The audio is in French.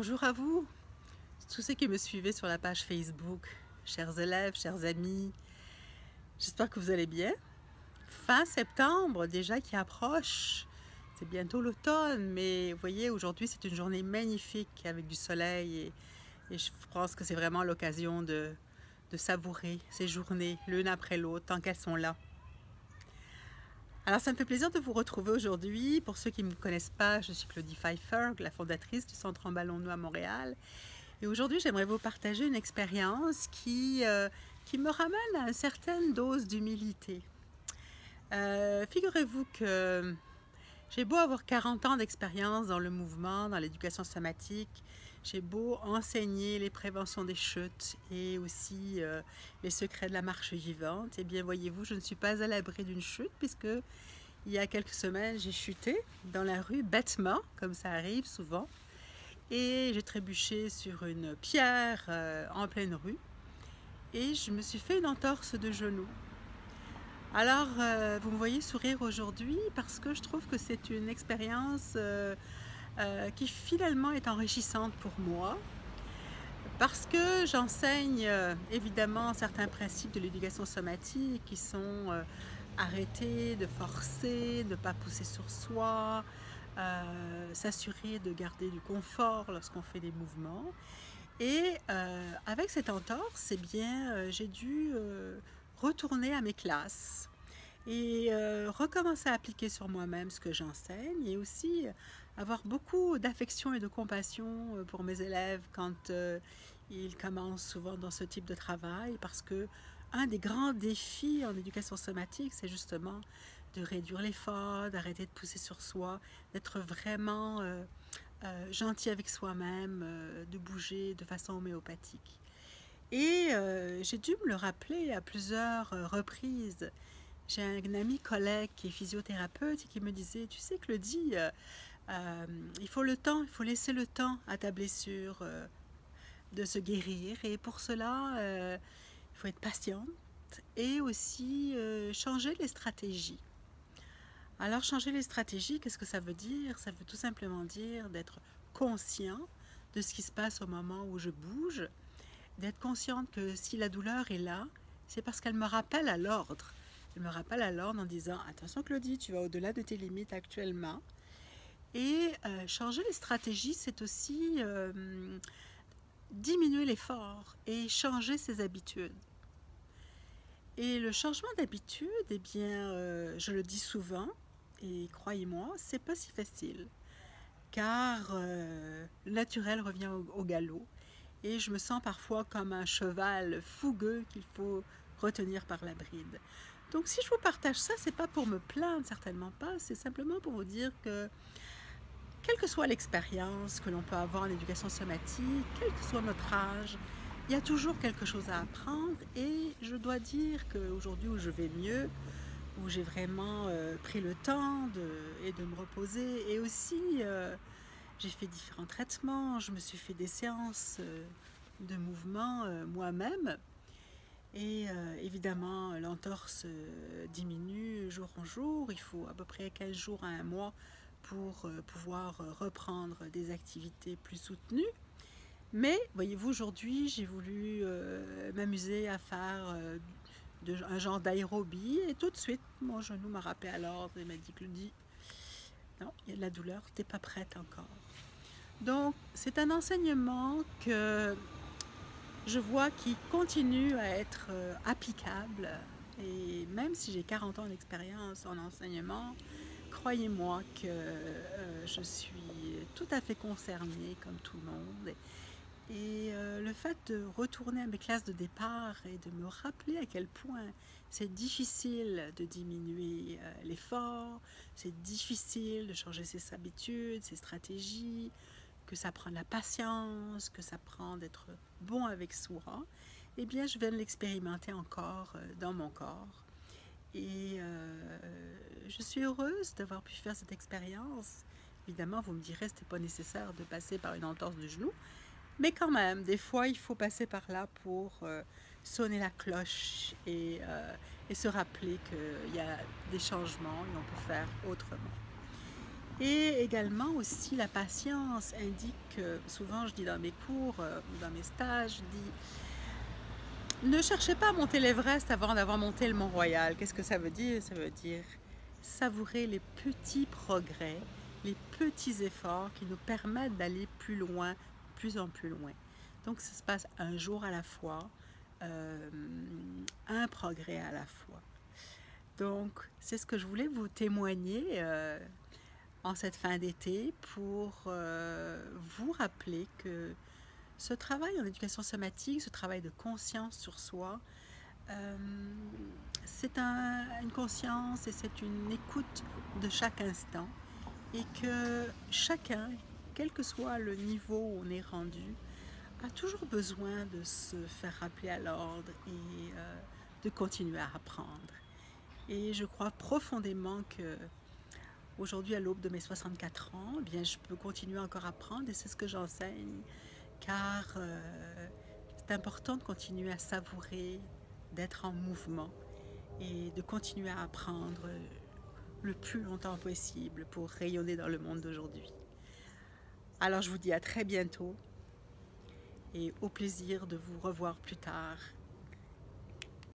Bonjour à vous, tous ceux qui me suivez sur la page Facebook, chers élèves, chers amis, j'espère que vous allez bien. Fin septembre déjà qui approche, c'est bientôt l'automne, mais vous voyez, aujourd'hui c'est une journée magnifique avec du soleil et je pense que c'est vraiment l'occasion de savourer ces journées l'une après l'autre tant qu'elles sont là. Alors ça me fait plaisir de vous retrouver aujourd'hui. Pour ceux qui ne me connaissent pas, je suis Claudie Pfeiffer, la fondatrice du Centre En Ballons-Nous à Montréal. Et aujourd'hui, j'aimerais vous partager une expérience qui me ramène à une certaine dose d'humilité. Figurez-vous que j'ai beau avoir 40 ans d'expérience dans le mouvement, dans l'éducation somatique, j'ai beau enseigner les préventions des chutes et aussi les secrets de la marche vivante, et bien voyez-vous, je ne suis pas à l'abri d'une chute puisque il y a quelques semaines, j'ai chuté dans la rue bêtement, comme ça arrive souvent, et j'ai trébuché sur une pierre en pleine rue et je me suis fait une entorse de genou. Alors, vous me voyez sourire aujourd'hui parce que je trouve que c'est une expérience qui finalement est enrichissante pour moi, parce que j'enseigne évidemment certains principes de l'éducation somatique qui sont arrêter de forcer, de ne pas pousser sur soi, s'assurer de garder du confort lorsqu'on fait des mouvements. Et avec cette entorse, eh bien, j'ai dû retourner à mes classes et recommencer à appliquer sur moi-même ce que j'enseigne et aussi avoir beaucoup d'affection et de compassion pour mes élèves quand ils commencent souvent dans ce type de travail, parce que un des grands défis en éducation somatique, c'est justement de réduire l'effort, d'arrêter de pousser sur soi, d'être vraiment gentil avec soi-même, de bouger de façon homéopathique. Et j'ai dû me le rappeler à plusieurs reprises. J'ai un ami collègue qui est physiothérapeute et qui me disait, tu sais Claudie, il faut le temps, il faut laisser le temps à ta blessure de se guérir, et pour cela, il faut être patiente et aussi changer les stratégies. Alors changer les stratégies, qu'est-ce que ça veut dire? Ça veut tout simplement dire d'être conscient de ce qui se passe au moment où je bouge, d'être consciente que si la douleur est là, c'est parce qu'elle me rappelle à l'ordre. Elle me rappelle à l'ordre en disant « Attention Claudie, tu vas au-delà de tes limites actuellement ». Et changer les stratégies, c'est aussi diminuer l'effort et changer ses habitudes. Et le changement d'habitude, eh bien, je le dis souvent, et croyez-moi, c'est pas si facile, car le naturel revient au galop, et je me sens parfois comme un cheval fougueux qu'il faut retenir par la bride. Donc si je vous partage ça, c'est pas pour me plaindre, certainement pas, c'est simplement pour vous dire que quelle que soit l'expérience que l'on peut avoir en éducation somatique, quel que soit notre âge, il y a toujours quelque chose à apprendre, et je dois dire qu'aujourd'hui où je vais mieux, où j'ai vraiment pris le temps et de me reposer, et aussi j'ai fait différents traitements, je me suis fait des séances de mouvement moi-même, et évidemment l'entorse diminue jour en jour, il faut à peu près 15 jours à un mois pour pouvoir reprendre des activités plus soutenues. Mais voyez-vous, aujourd'hui j'ai voulu m'amuser à faire un genre d'aérobie, et tout de suite mon genou m'a rappelé à l'ordre et m'a dit Claudie, non, il y a de la douleur, tu n'es pas prête encore. Donc c'est un enseignement que je vois qui continue à être applicable, et même si j'ai 40 ans d'expérience en enseignement, croyez-moi que je suis tout à fait concernée comme tout le monde. Et le fait de retourner à mes classes de départ et de me rappeler à quel point c'est difficile de diminuer l'effort, c'est difficile de changer ses habitudes, ses stratégies, que ça prend de la patience, que ça prend d'être bon avec soi, eh bien je viens de l'expérimenter encore dans mon corps. Et je suis heureuse d'avoir pu faire cette expérience. Évidemment, vous me direz, ce n'était pas nécessaire de passer par une entorse du genou, mais quand même, des fois, il faut passer par là pour sonner la cloche et se rappeler qu'il y a des changements et on peut faire autrement. Et également aussi la patience indique que, souvent je dis dans mes cours ou dans mes stages, je dis ne cherchez pas à monter l'Everest avant d'avoir monté le Mont-Royal. Qu'est-ce que ça veut dire? Ça veut dire savourer les petits progrès, les petits efforts qui nous permettent d'aller plus loin, de plus en plus loin. Donc ça se passe un jour à la fois, un progrès à la fois. Donc c'est ce que je voulais vous témoigner en cette fin d'été pour vous rappeler que ce travail en éducation somatique, ce travail de conscience sur soi, c'est une conscience et c'est une écoute de chaque instant et que chacun, quel que soit le niveau où on est rendu, a toujours besoin de se faire rappeler à l'ordre et de continuer à apprendre. Et je crois profondément que aujourd'hui, à l'aube de mes 64 ans, eh bien, je peux continuer encore à apprendre et c'est ce que j'enseigne, car c'est important de continuer à savourer, d'être en mouvement et de continuer à apprendre le plus longtemps possible pour rayonner dans le monde d'aujourd'hui. Alors je vous dis à très bientôt et au plaisir de vous revoir plus tard